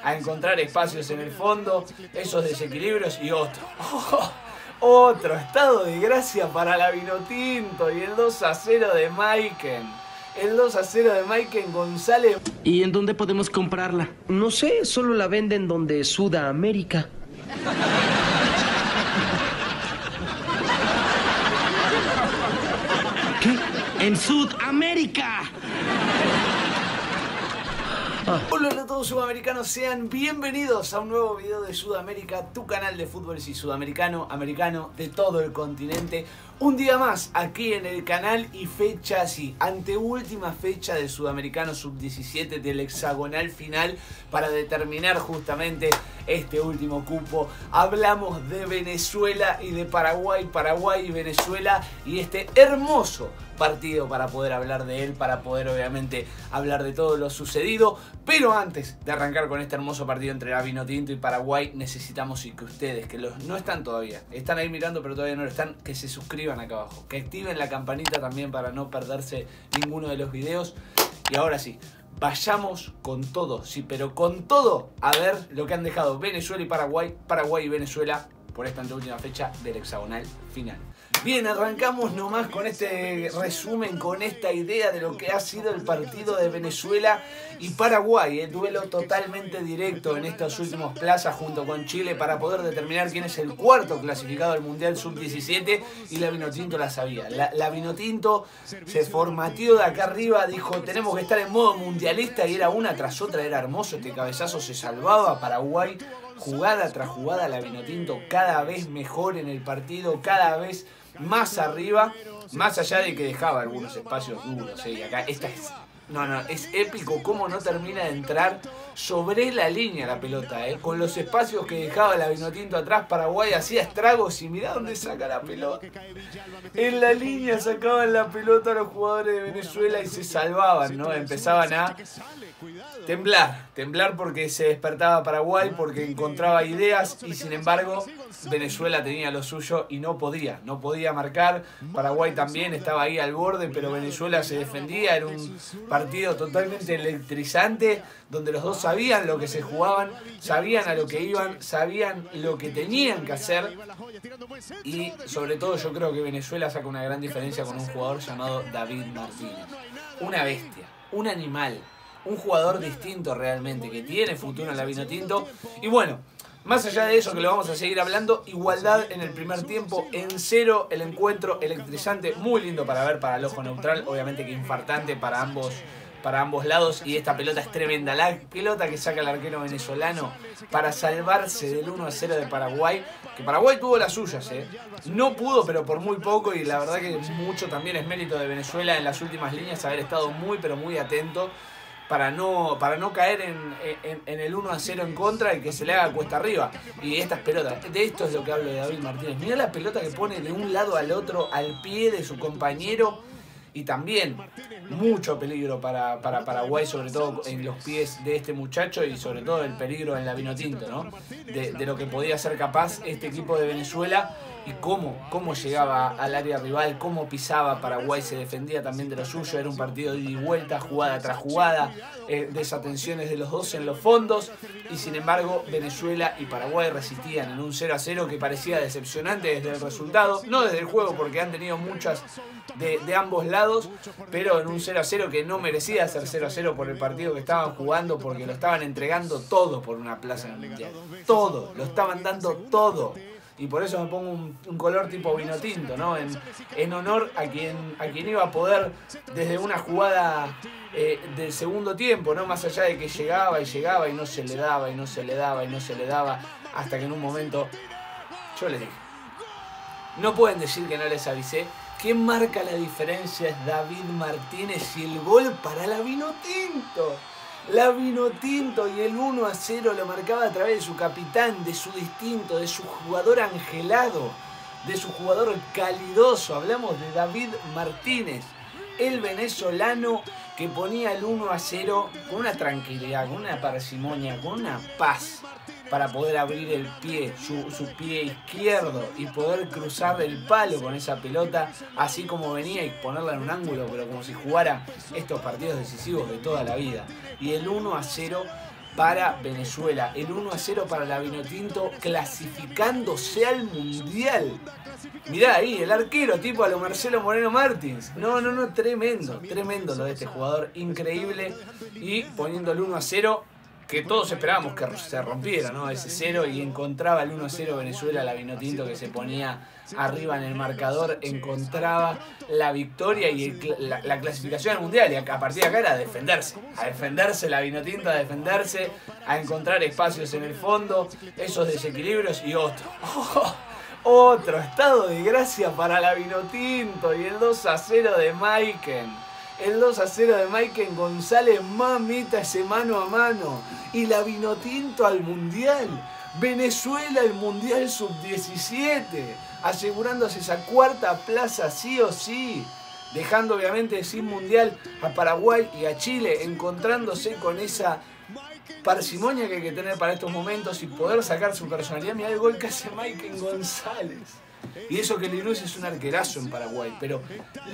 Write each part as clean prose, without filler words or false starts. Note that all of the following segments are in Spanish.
a encontrar espacios en el fondo, esos desequilibrios y otro. Otro estado de gracia para la Vinotinto y el 2-0 de Maiken. El 2-0 de Maiken González. ¿Y en dónde podemos comprarla? No sé, solo la venden donde Sudamérica. ¿Qué? ¡En Sudamérica! Hola a todos sudamericanos, sean bienvenidos a un nuevo video de Sudamérica, tu canal de fútbol sudamericano, americano, de todo el continente. Un día más aquí en el canal y fecha así, anteúltima fecha del Sudamericano Sub-17 del hexagonal final para determinar justamente este último cupo. Hablamos de Venezuela y de Paraguay, Paraguay y Venezuela y este hermoso partido para poder hablar de él, para poder obviamente hablar de todo lo sucedido. Pero antes de arrancar con este hermoso partido entre la Vinotinto y Paraguay, necesitamos que ustedes, que no están todavía, están ahí mirando pero todavía no lo están, que se suscriban acá abajo, que activen la campanita también para no perderse ninguno de los videos. Y ahora sí, vayamos con todo, sí, pero con todo, a ver lo que han dejado Venezuela y Paraguay, Paraguay y Venezuela por esta anteúltima fecha del hexagonal final. Bien, arrancamos nomás con este resumen, con esta idea de lo que ha sido el partido de Venezuela y Paraguay, el duelo totalmente directo en estas últimas plazas junto con Chile para poder determinar quién es el cuarto clasificado al Mundial Sub-17 y la Vinotinto la sabía. La Vinotinto se formateó de acá arriba, dijo tenemos que estar en modo mundialista y era una tras otra, era hermoso, este cabezazo se salvaba Paraguay. Jugada tras jugada la Vinotinto cada vez mejor en el partido, cada vez más arriba, más allá de que dejaba algunos espacios duros. Y acá esta es... No, es épico cómo no termina de entrar sobre la línea la pelota, con los espacios que dejaba la Vinotinto atrás. Paraguay hacía estragos y mirá dónde saca la pelota. En la línea sacaban la pelota a los jugadores de Venezuela y se salvaban, ¿no? Empezaban a temblar porque se despertaba Paraguay, porque encontraba ideas y sin embargo Venezuela tenía lo suyo y no podía marcar. Paraguay también estaba ahí al borde, pero Venezuela se defendía. Era un partido totalmente electrizante donde los dos sabían lo que se jugaban, sabían a lo que iban, sabían lo que tenían que hacer y sobre todo yo creo que Venezuela saca una gran diferencia con un jugador llamado David Martínez. Una bestia, un animal, un jugador distinto realmente que tiene futuro en la Vinotinto. Y bueno, más allá de eso que lo vamos a seguir hablando, igualdad en el primer tiempo, en cero el encuentro electrizante, muy lindo para ver para el ojo neutral, obviamente que infartante para ambos lados y esta pelota es tremenda, la pelota que saca el arquero venezolano para salvarse del 1-0 de Paraguay, que Paraguay tuvo las suyas, no pudo pero por muy poco y la verdad que mucho también es mérito de Venezuela en las últimas líneas haber estado muy pero muy atento para no caer en el 1-0 en contra y que se le haga cuesta arriba. Y estas pelotas, de esto es lo que hablo de David Martínez. Mirá la pelota que pone de un lado al otro, al pie de su compañero. Y también mucho peligro para Paraguay, sobre todo en los pies de este muchacho y sobre todo el peligro en la Vinotinto, ¿no? De lo que podía ser capaz este equipo de Venezuela y cómo llegaba al área rival, cómo pisaba Paraguay, se defendía también de lo suyo. Era un partido de ida y vuelta, jugada tras jugada, desatenciones de los dos en los fondos y sin embargo Venezuela y Paraguay resistían en un 0-0 que parecía decepcionante desde el resultado, no desde el juego porque han tenido muchas de ambos lados, pero en un 0-0 que no merecía ser 0-0 por el partido que estaban jugando, porque lo estaban entregando todo por una plaza en el Mundial, todo, lo estaban dando todo. Y por eso me pongo un color tipo Vinotinto, ¿no? En honor a quien iba a poder desde una jugada del segundo tiempo, ¿no? Más allá de que llegaba y no se le daba y no se le daba y no se le daba, hasta que en un momento yo les dije, no pueden decir que no les avisé. ¿Quién marca la diferencia? Es David Martínez y el gol para la Vinotinto. La Vinotinto y el 1-0 lo marcaba a través de su capitán, de su distinto, de su jugador angelado, de su jugador calidoso. Hablamos de David Martínez, el venezolano que ponía el 1-0 con una tranquilidad, con una parsimonia, con una paz para poder abrir el pie, su pie izquierdo y poder cruzar el palo con esa pelota así como venía y ponerla en un ángulo, pero como si jugara estos partidos decisivos de toda la vida. Y el 1-0 para Venezuela. El 1-0 para la Vinotinto, clasificándose al Mundial. Mirá ahí, el arquero tipo a lo Marcelo Moreno Martins. No, tremendo lo de este jugador, increíble. Y poniendo el 1-0, que todos esperábamos que se rompiera, ¿no? Ese 0, y encontraba el 1-0 Venezuela, la Vinotinto que se ponía arriba en el marcador, encontraba la victoria y la clasificación al Mundial. Y a partir de acá era a defenderse la Vinotinto, a defenderse, a encontrar espacios en el fondo, esos desequilibrios y otro estado de gracia para la Vinotinto y el 2-0 de Maiken. El 2-0 de Maiken González, mamita, ese mano a mano. Y la Vinotinto al Mundial. Venezuela el Mundial Sub-17. Asegurándose esa cuarta plaza sí o sí. Dejando obviamente sin Mundial a Paraguay y a Chile. Encontrándose con esa parsimonia que hay que tener para estos momentos y poder sacar su personalidad. Mirá el gol que hace Maiken González. Y eso que Lirus es un arquerazo en Paraguay, pero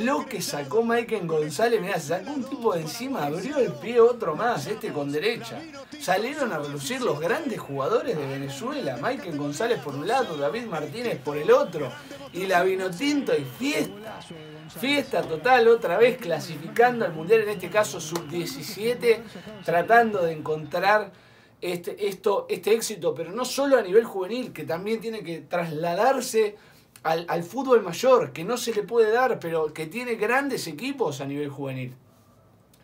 lo que sacó Maiken González, mirá, se sacó un tipo de encima, abrió el pie otro más, con derecha. Salieron a relucir los grandes jugadores de Venezuela, Maiken González por un lado, David Martínez por el otro, y la Vinotinto y fiesta total, otra vez clasificando al Mundial, en este caso Sub-17, tratando de encontrar este éxito, pero no solo a nivel juvenil, que también tiene que trasladarse al fútbol mayor, que no se le puede dar, pero que tiene grandes equipos a nivel juvenil.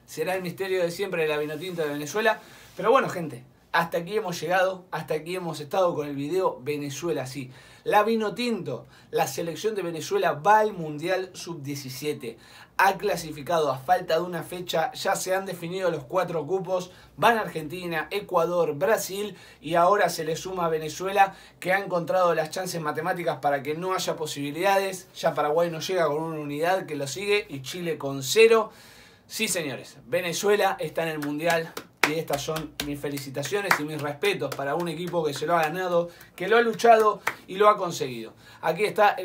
Será el misterio de siempre de la Vinotinto de Venezuela, pero bueno, gente, hasta aquí hemos llegado, hasta aquí hemos estado con el video Venezuela, sí. La Vinotinto, la selección de Venezuela va al Mundial Sub-17. Ha clasificado a falta de una fecha, ya se han definido los 4 cupos, van Argentina, Ecuador, Brasil y ahora se le suma a Venezuela, que ha encontrado las chances matemáticas para que no haya posibilidades. Ya Paraguay no llega con una unidad que lo sigue y Chile con 0. Sí, señores, Venezuela está en el Mundial. Y estas son mis felicitaciones y mis respetos para un equipo que se lo ha ganado, que lo ha luchado y lo ha conseguido. Aquí está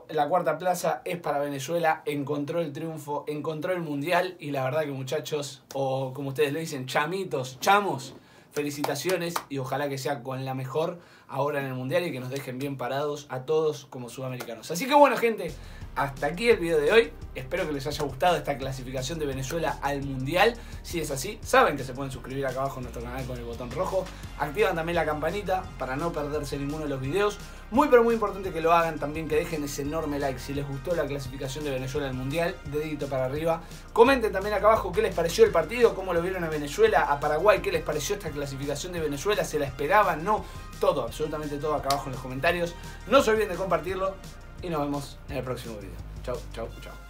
la cuarta plaza, es para Venezuela, encontró el triunfo, encontró el Mundial y la verdad que muchachos, o como ustedes le dicen, chamitos, chamos, felicitaciones y ojalá que sea con la mejor ahora en el Mundial y que nos dejen bien parados a todos como sudamericanos. Así que bueno, gente, hasta aquí el video de hoy. Espero que les haya gustado esta clasificación de Venezuela al Mundial. Si es así, saben que se pueden suscribir acá abajo en nuestro canal con el botón rojo. Activan también la campanita para no perderse ninguno de los videos. Muy pero muy importante que lo hagan también, que dejen ese enorme like si les gustó la clasificación de Venezuela al Mundial. Dedito para arriba. Comenten también acá abajo qué les pareció el partido, cómo lo vieron a Venezuela, a Paraguay, qué les pareció esta clasificación de Venezuela, se la esperaban, no. Todo, absolutamente todo acá abajo en los comentarios. No se olviden de compartirlo y nos vemos en el próximo video. Chau, chau, chau.